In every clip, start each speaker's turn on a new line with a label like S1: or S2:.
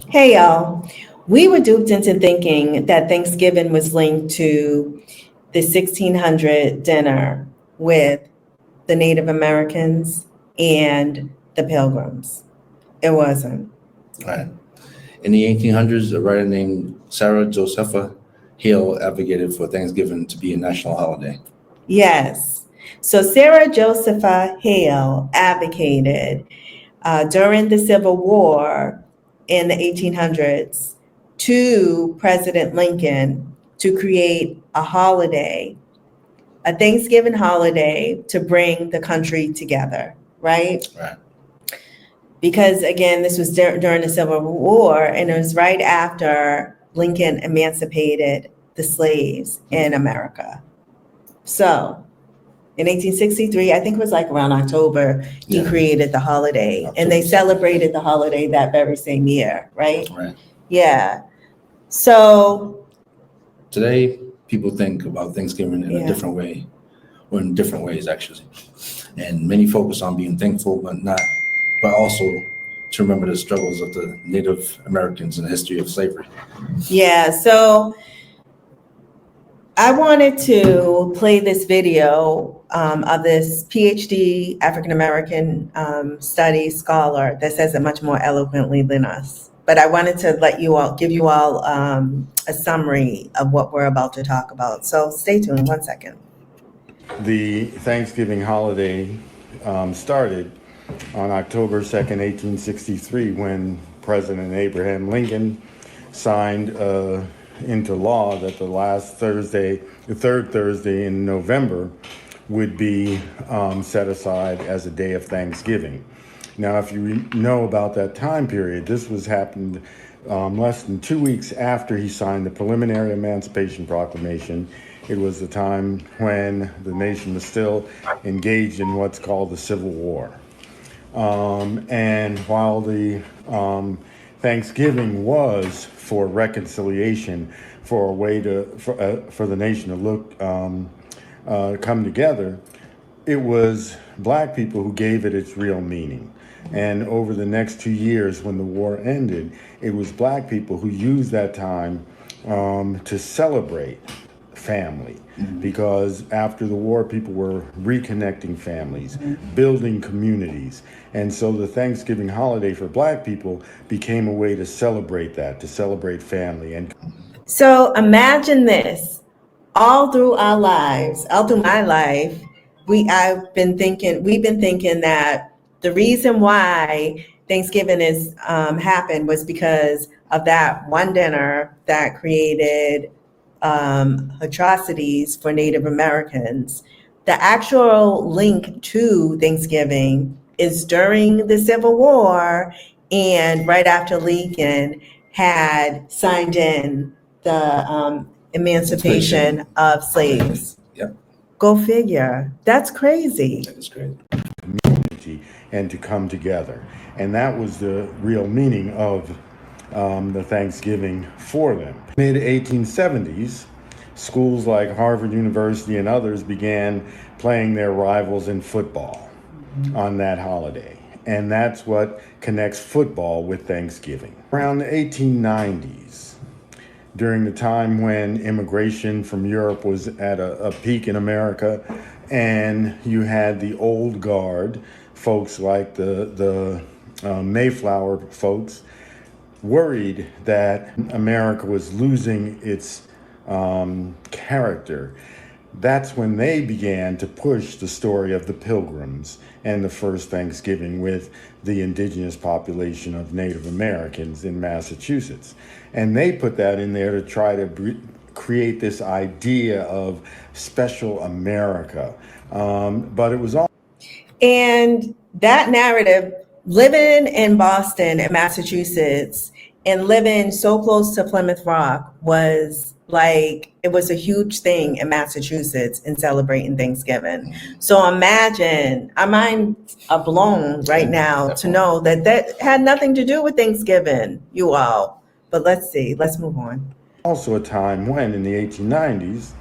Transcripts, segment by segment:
S1: Hey y'all. We were duped into thinking that Thanksgiving was linked to the 1600 dinner with the Native Americans and the Pilgrims. It wasn't.
S2: Right. In the 1800s, a writer named Sarah Josepha Hale advocated for Thanksgiving to be a national holiday.
S1: Yes. So Sarah Josepha Hale advocated during the Civil War in the 1800s to President Lincoln to create a holiday, a Thanksgiving holiday to bring the country together, right?
S2: Right.
S1: Because again, this was during the Civil War, and it was right after Lincoln emancipated the slaves in America. So in 1863, I think it was like around October, he created the holiday, and they celebrated the holiday that very same year, right?
S2: Right.
S1: Yeah. So
S2: today, people think about Thanksgiving in a different way, or in different ways actually, and many focus on being thankful, but also to remember the struggles of the Native Americans and the history of slavery.
S1: Yeah. So I wanted to play this video of this PhD African American studies scholar that says it much more eloquently than us. But I wanted to give you all a summary of what we're about to talk about. So stay tuned 1 second.
S3: The Thanksgiving holiday started on October 2nd, 1863, when President Abraham Lincoln signed into law that the third Thursday in November would be set aside as a day of Thanksgiving. Now, if you know about that time period, this happened less than 2 weeks after he signed the preliminary Emancipation Proclamation. It was the time when the nation was still engaged in what's called the Civil War. And while the Thanksgiving was for reconciliation, for a way for the nation to come together, it was Black people who gave it its real meaning. And over the next 2 years, when the war ended, it was Black people who used that time to celebrate family, because after the war, people were reconnecting families, building communities. And so the Thanksgiving holiday for Black people became a way to celebrate that, to celebrate family. And
S1: so imagine this, all through our lives, all through my life, we've been thinking that the reason why Thanksgiving is happened was because of that one dinner that created atrocities for Native Americans. The actual link to Thanksgiving is during the Civil War and right after Lincoln had signed in the emancipation of slaves.
S2: Yep.
S1: Go figure. That's crazy.
S2: That is crazy.
S3: Community and to come together. And that was the real meaning of the Thanksgiving for them. Mid-1870s, schools like Harvard University and others began playing their rivals in football on that holiday. And that's what connects football with Thanksgiving. Around the 1890s, during the time when immigration from Europe was at a peak in America, and you had the old guard, folks like the Mayflower folks, worried that America was losing its character. That's when they began to push the story of the Pilgrims and the first Thanksgiving with the indigenous population of Native Americans in Massachusetts. And they put that in there to try to create this idea of special America. But it was all.
S1: And that narrative, living in Boston and Massachusetts and living so close to Plymouth Rock, was like, it was a huge thing in Massachusetts in celebrating Thanksgiving. So imagine, our minds are blown right now to know that that had nothing to do with Thanksgiving, you all. But let's move on.
S3: Also a time when, in the 1890s,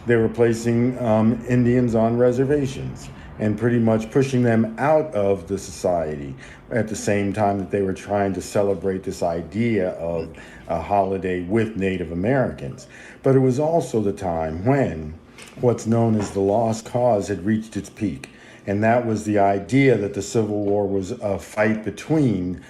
S3: they were placing Indians on reservations. and pretty much pushing them out of the society at the same time that they were trying to celebrate this idea of a holiday with Native Americans. But it was also the time when what's known as the lost cause had reached its peak. And that was the idea that the Civil War was a fight between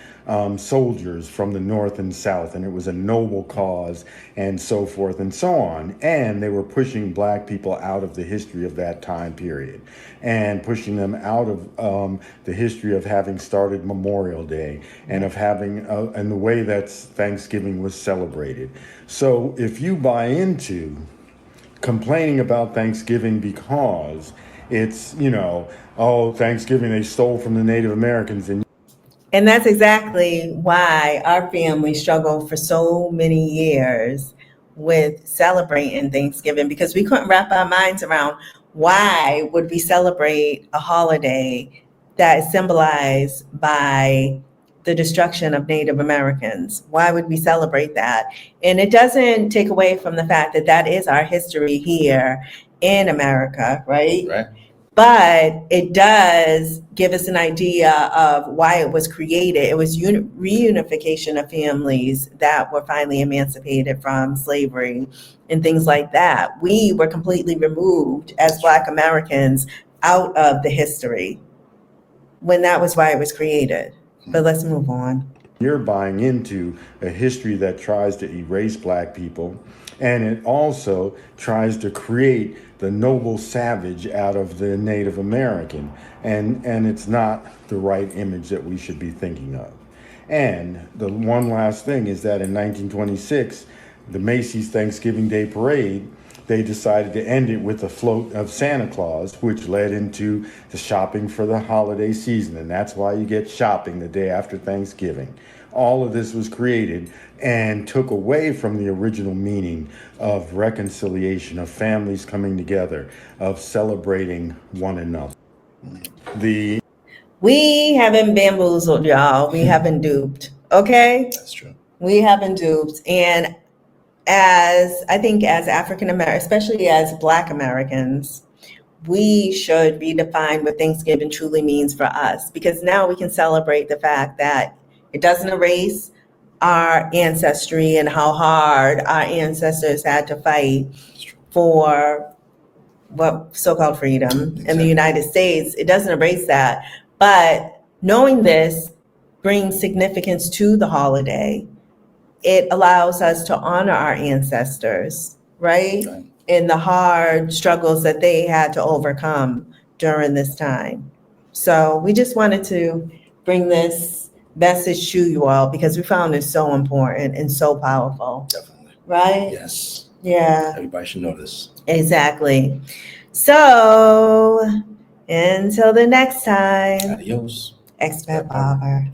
S3: soldiers from the North and South, and it was a noble cause, and so forth and so on. And they were pushing Black people out of the history of that time period, and pushing them out of the history of having started Memorial Day, and of having, and the way that Thanksgiving was celebrated. So if you buy into complaining about Thanksgiving because it's, oh, Thanksgiving they stole from the Native Americans,
S1: And that's exactly why our family struggled for so many years with celebrating Thanksgiving, because we couldn't wrap our minds around why would we celebrate a holiday that is symbolized by the destruction of Native Americans. Why would we celebrate that? And it doesn't take away from the fact that that is our history here in America, right?
S2: Right.
S1: But it does give us an idea of why it was created. It was reunification of families that were finally emancipated from slavery and things like that. We were completely removed as Black Americans out of the history when that was why it was created. But let's move on.
S3: You're buying into a history that tries to erase Black people, and it also tries to create the noble savage out of the Native American, and it's not the right image that we should be thinking of. And the one last thing is that in 1926, the Macy's Thanksgiving Day Parade, they decided to end it with a float of Santa Claus, which led into the shopping for the holiday season. And that's why you get shopping the day after Thanksgiving. All of this was created and took away from the original meaning of reconciliation, of families coming together, of celebrating one another.
S1: We haven't bamboozled, y'all. We haven't duped. Okay?
S2: That's true.
S1: We haven't duped. And as African Americans, especially as Black Americans, we should redefine what Thanksgiving truly means for us, because now we can celebrate the fact that it doesn't erase our ancestry and how hard our ancestors had to fight for what so-called freedom in the United States. It doesn't erase that. But knowing this brings significance to the holiday. It allows us to honor our ancestors, right? And the hard struggles that they had to overcome during this time. So we just wanted to bring this message to you all because we found it so important and so powerful.
S2: Definitely.
S1: Right?
S2: Yes.
S1: Yeah.
S2: Everybody should know this.
S1: Exactly. So until the next time.
S2: Adios.
S1: Expat Barber.